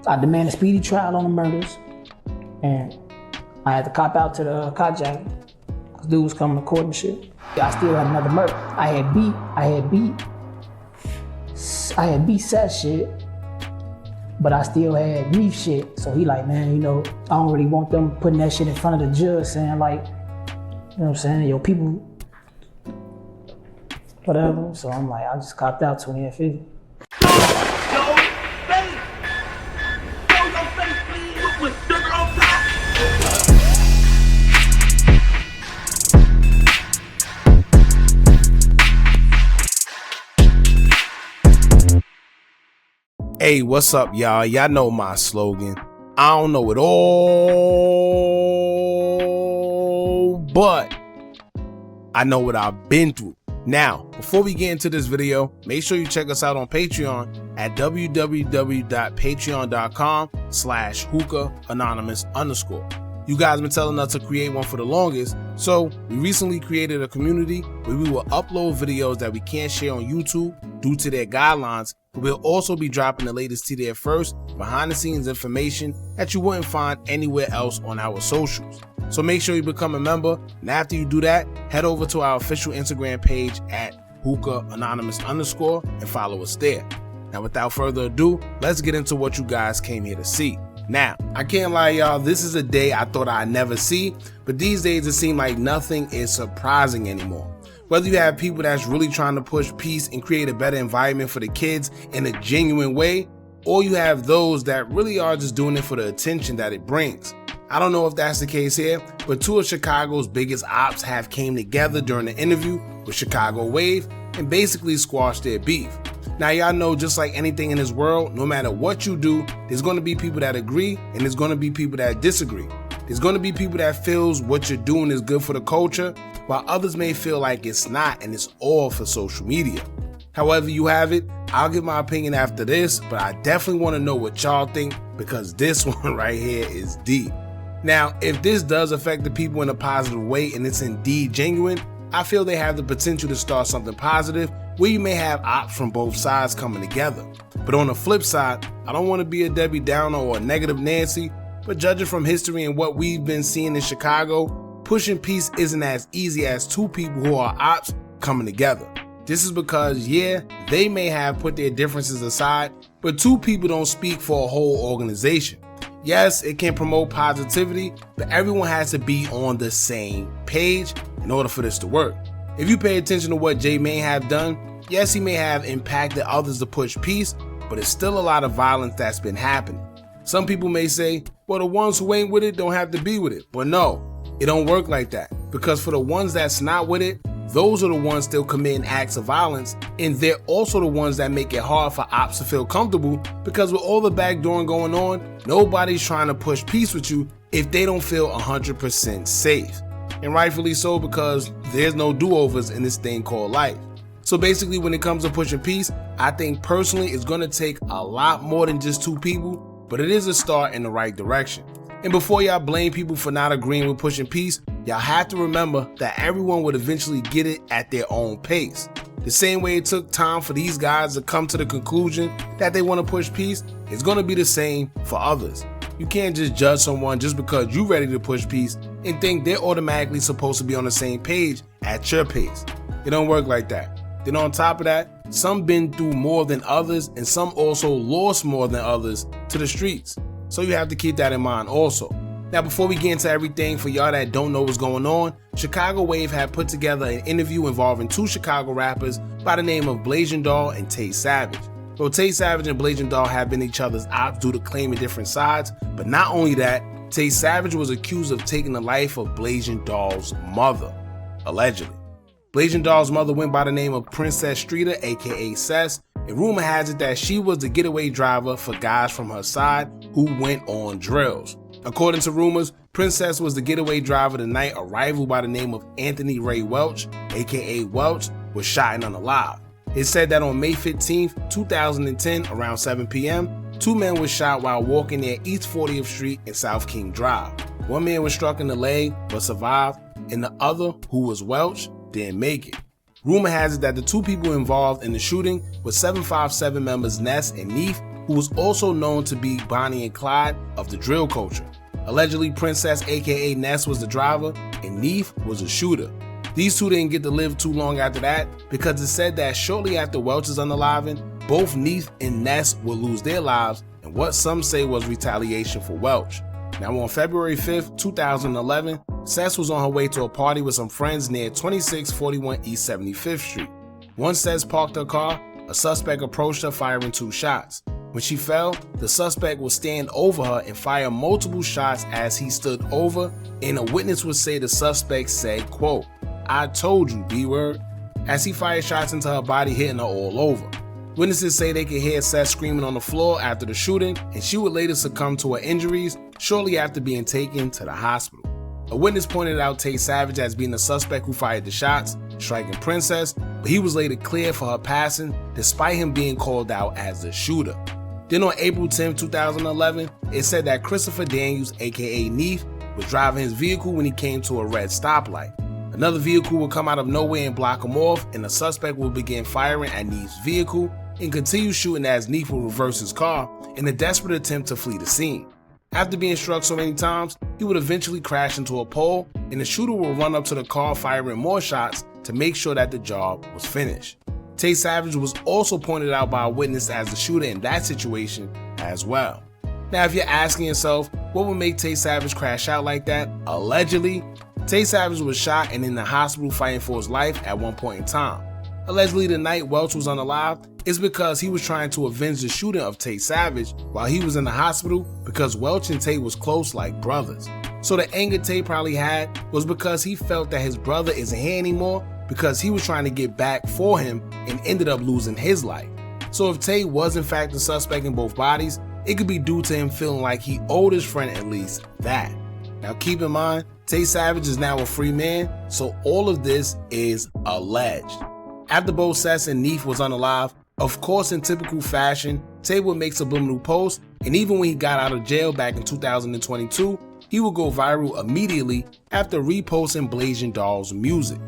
I demand a speedy trial on the murders, and I had to cop out to the carjacking because dude was coming to court and shit. I still had another murder. I had beat set shit, but I still had reef shit. So he like, man, you know, I don't really want them putting that shit in front of the judge saying like, you know what I'm saying, yo, people, whatever. So I'm like, I just copped out 20 and 50. Hey, what's up, y'all? Y'all know my slogan. I don't know it all, but I know what I've been through. Now, before we get into this video, make sure you check us out on Patreon at www.patreon.com/Hookah Anonymous _. You guys have been telling us to create one for the longest, so we recently created a community where we will upload videos that we can't share on YouTube due to their guidelines. We'll also be dropping the latest to there first, behind the scenes information that you wouldn't find anywhere else on our socials. So make sure you become a member, and after you do that, head over to our official Instagram page at Hookah Anonymous _ and follow us there. Now without further ado, let's get into what you guys came here to see. Now, I can't lie, y'all, this is a day I thought I'd never see, but these days it seems like nothing is surprising anymore. Whether you have people that's really trying to push peace and create a better environment for the kids in a genuine way, or you have those that really are just doing it for the attention that it brings. I don't know if that's the case here, but two of Chicago's biggest ops have came together during an interview with Chicago Wave and basically squashed their beef. Now y'all know, just like anything in this world, no matter what you do, there's going to be people that agree and there's going to be people that disagree. There's going to be people that feels what you're doing is good for the culture, while others may feel like it's not and it's all for social media. However you have it, I'll give my opinion after this, but I definitely want to know what y'all think, because this one right here is deep. Now, if this does affect the people in a positive way and it's indeed genuine, I feel they have the potential to start something positive where you may have ops from both sides coming together. But on the flip side, I don't want to be a Debbie Downer or a negative Nancy, but judging from history and what we've been seeing in Chicago, pushing peace isn't as easy as two people who are ops coming together. This is because, yeah, they may have put their differences aside, but two people don't speak for a whole organization. Yes, it can promote positivity, but everyone has to be on the same page in order for this to work. If you pay attention to what Jay may have done, yes, he may have impacted others to push peace, but it's still a lot of violence that's been happening. Some people may say, well, the ones who ain't with it don't have to be with it. But no, it don't work like that. Because for the ones that's not with it, those are the ones still committing acts of violence, and they're also the ones that make it hard for ops to feel comfortable, because with all the backdooring going on, nobody's trying to push peace with you if they don't feel 100% safe. And rightfully so, because there's no do-overs in this thing called life. So basically, when it comes to pushing peace, I think personally it's going to take a lot more than just two people, but it is a start in the right direction. And before y'all blame people for not agreeing with pushing peace, y'all have to remember that everyone would eventually get it at their own pace. The same way it took time for these guys to come to the conclusion that they want to push peace, it's going to be the same for others. You can't just judge someone just because you're ready to push peace and think they're automatically supposed to be on the same page at your pace. It don't work like that. Then on top of that, some been through more than others, and some also lost more than others to the streets. So you have to keep that in mind also. Now, before we get into everything, for y'all that don't know what's going on, Chicago Wave had put together an interview involving two Chicago rappers by the name of Blasian and Tay Savage. Well, Tay Savage and Blasian have been each other's ops due to claiming different sides, but not only that, Tay Savage was accused of taking the life of Blasian's mother, allegedly. Blasian's mother went by the name of Princess Streeter, aka Cess, and rumor has it that she was the getaway driver for guys from her side who went on drills. According to rumors, Princess was the getaway driver the night a rival by the name of Anthony Ray Welch, aka Welch, was shot and unalive. It said that on May 15th, 2010, around 7 p.m., two men were shot while walking near East 40th Street and South King Drive. One man was struck in the leg but survived, and the other, who was Welch, didn't make it. Rumor has it that the two people involved in the shooting were 757 members Ness and Neef, who who was also known to be Bonnie and Clyde of the drill culture. Allegedly, Princess aka Ness was the driver and Neef was a shooter. These two didn't get to live too long after that because it said that shortly after Welch's unaliving, both Neef and Ness would lose their lives in what some say was retaliation for Welch. Now on February 5th, 2011, Sess was on her way to a party with some friends near 2641 East 75th Street. Once Sess parked her car, a suspect approached her firing 2 shots. When she fell, the suspect would stand over her and fire multiple shots as he stood over, and a witness would say the suspect said, quote, "I told you, B-word," as he fired shots into her body, hitting her all over. Witnesses say they could hear Seth screaming on the floor after the shooting, and she would later succumb to her injuries shortly after being taken to the hospital. A witness pointed out Tay Savage as being the suspect who fired the shots, striking Princess, but he was later cleared for her passing despite him being called out as the shooter. Then on April 10, 2011, it said that Christopher Daniels, aka Neef, was driving his vehicle when he came to a red stoplight. Another vehicle would come out of nowhere and block him off, and the suspect would begin firing at Neef's vehicle and continue shooting as Neef would reverse his car in a desperate attempt to flee the scene. After being struck so many times, he would eventually crash into a pole, and the shooter would run up to the car firing more shots to make sure that the job was finished. Tay Savage was also pointed out by a witness as the shooter in that situation as well. Now, if you're asking yourself, what would make Tay Savage crash out like that? Allegedly, Tay Savage was shot and in the hospital fighting for his life at one point in time. Allegedly, the night Welch was unalived is because he was trying to avenge the shooting of Tay Savage while he was in the hospital because Welch and Tay was close like brothers. So the anger Tay probably had was because he felt that his brother isn't here anymore because he was trying to get back for him and ended up losing his life. So if Tay was in fact the suspect in both bodies, it could be due to him feeling like he owed his friend at least that. Now keep in mind, Tay Savage is now a free man, so all of this is alleged. After both Sess and Neef was unalive, of course in typical fashion, Tay would make subliminal posts, and even when he got out of jail back in 2022, he would go viral immediately after reposting Blasian Doll's music.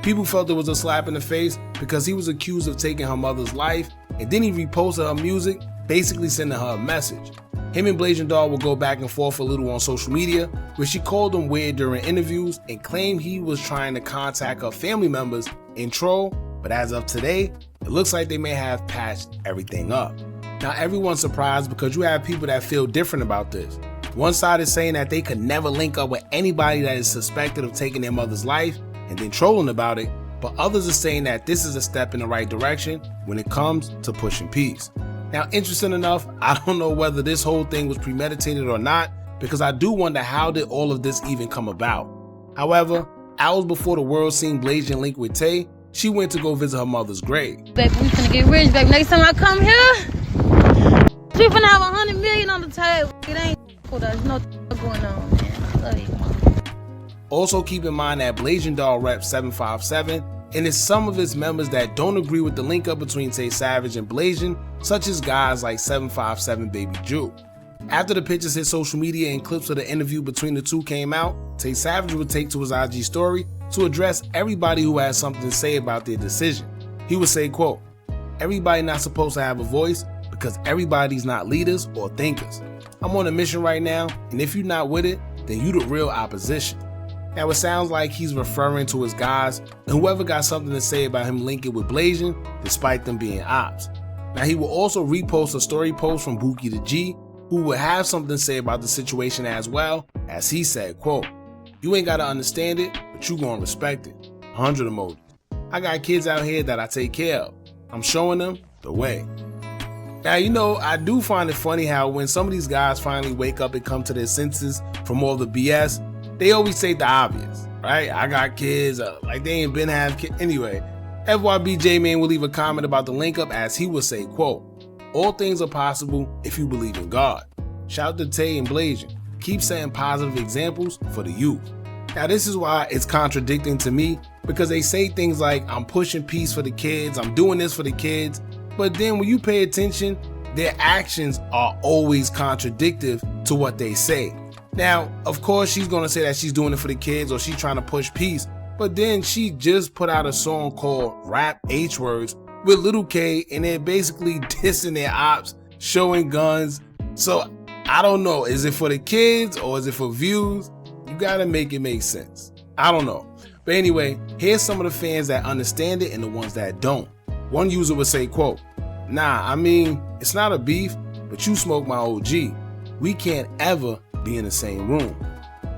People felt it was a slap in the face because he was accused of taking her mother's life, and then he reposted her music, basically sending her a message. Him and Blasian Doll would go back and forth a little on social media, where she called him weird during interviews and claimed he was trying to contact her family members and troll, but as of today, it looks like they may have patched everything up. Now everyone's surprised because you have people that feel different about this. One side is saying that they could never link up with anybody that is suspected of taking their mother's life and then trolling about it, but others are saying that this is a step in the right direction when it comes to pushing peace. Now, interesting enough, I don't know whether this whole thing was premeditated or not, because I do wonder how did all of this even come about. However, hours before the world seen Blasian link with Tay, she went to go visit her mother's grave. Baby, we finna get rich, baby. Next time I come here, we finna have 100 million on the table. It ain't there's no going on, man. I love you, mom. Also keep in mind that Blasian Doll reps 757, and it's some of its members that don't agree with the link up between Tay Savage and Blasian, such as guys like 757 Baby Jew. After the pictures hit social media and clips of the interview between the two came out, Tay Savage would take to his IG story to address everybody who has something to say about their decision. He would say, quote, "Everybody not supposed to have a voice because everybody's not leaders or thinkers. I'm on a mission right now, and if you're not with it, then you the real opposition." Now it sounds like he's referring to his guys and whoever got something to say about him linking with Blasian despite them being ops. Now he will also repost a story post from Buki the G, who would have something to say about the situation as well, as he said, quote, "You ain't gotta understand it, but you gonna respect it. 100 emojis. I got kids out here that I take care of. I'm showing them the way." Now, you know, I do find it funny how when some of these guys finally wake up and come to their senses from all the BS, they always say the obvious, right? I got kids, like they ain't been have kids. Anyway, FYB J-Man will leave a comment about the link up as he would say, quote, "All things are possible if you believe in God. Shout to Tay and Blasian. Keep setting positive examples for the youth." Now this is why it's contradicting to me, because they say things like, "I'm pushing peace for the kids, I'm doing this for the kids," but then when you pay attention, their actions are always contradictory to what they say. Now, of course, she's gonna say that she's doing it for the kids or she's trying to push peace, but then she just put out a song called Rap H Words with Lil K, and they're basically dissing their ops, showing guns. So I don't know, is it for the kids or is it for views? You gotta make it make sense. I don't know. But anyway, here's some of the fans that understand it and the ones that don't. One user would say, quote, "Nah, I mean, it's not a beef, but you smoke my OG. We can't ever be in the same room."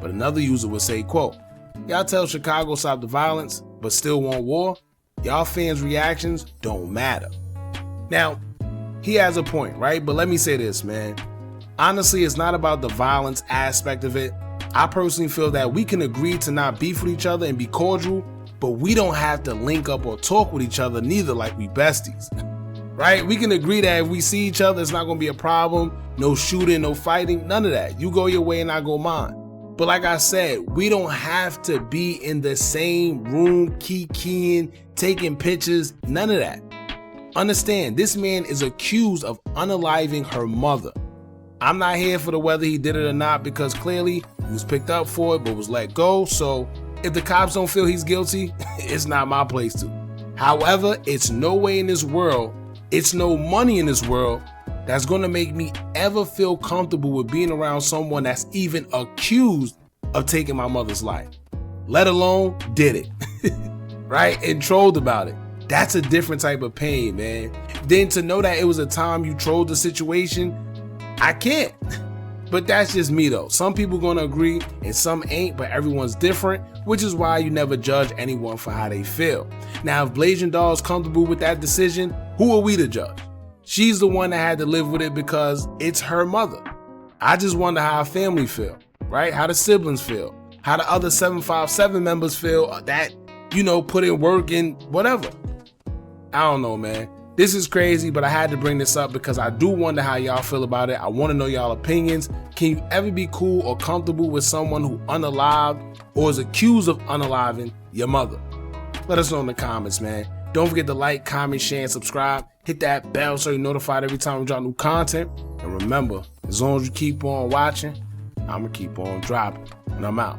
But another user would say, quote, "Y'all tell Chicago stop the violence, but still want war? Y'all fans' reactions don't matter." Now, he has a point, right? But let me say this, man. Honestly, it's not about the violence aspect of it. I personally feel that we can agree to not beef with each other and be cordial, but we don't have to link up or talk with each other neither like we besties, right? We can agree that if we see each other, it's not going to be a problem. No shooting, no fighting, none of that. You go your way and I go mine. But like I said, we don't have to be in the same room, keying, taking pictures, none of that. Understand, this man is accused of unaliving her mother. I'm not here for the whether he did it or not, because clearly he was picked up for it but was let go. So if the cops don't feel he's guilty, it's not my place to. However, it's no way in this world, it's no money in this world that's going to make me ever feel comfortable with being around someone that's even accused of taking my mother's life, let alone did it, right? And trolled about it. That's a different type of pain, man. Then to know that it was a time you trolled the situation, I can't. But that's just me though. Some people gonna agree and some ain't, but everyone's different, which is why you never judge anyone for how they feel. Now, if Blasian Doll's comfortable with that decision, who are we to judge? She's the one that had to live with it because it's her mother. I just wonder how her family feel, right? How the siblings feel, how the other 757 members feel that, you know, put in work and whatever. I don't know, man. This is crazy, but I had to bring this up because I do wonder how y'all feel about it. I want to know y'all opinions. Can you ever be cool or comfortable with someone who unalived or is accused of unaliving your mother? Let us know in the comments, man. Don't forget to like, comment, share, and subscribe. Hit that bell so you're notified every time we drop new content. And remember, as long as you keep on watching, I'm going to keep on dropping. And I'm out.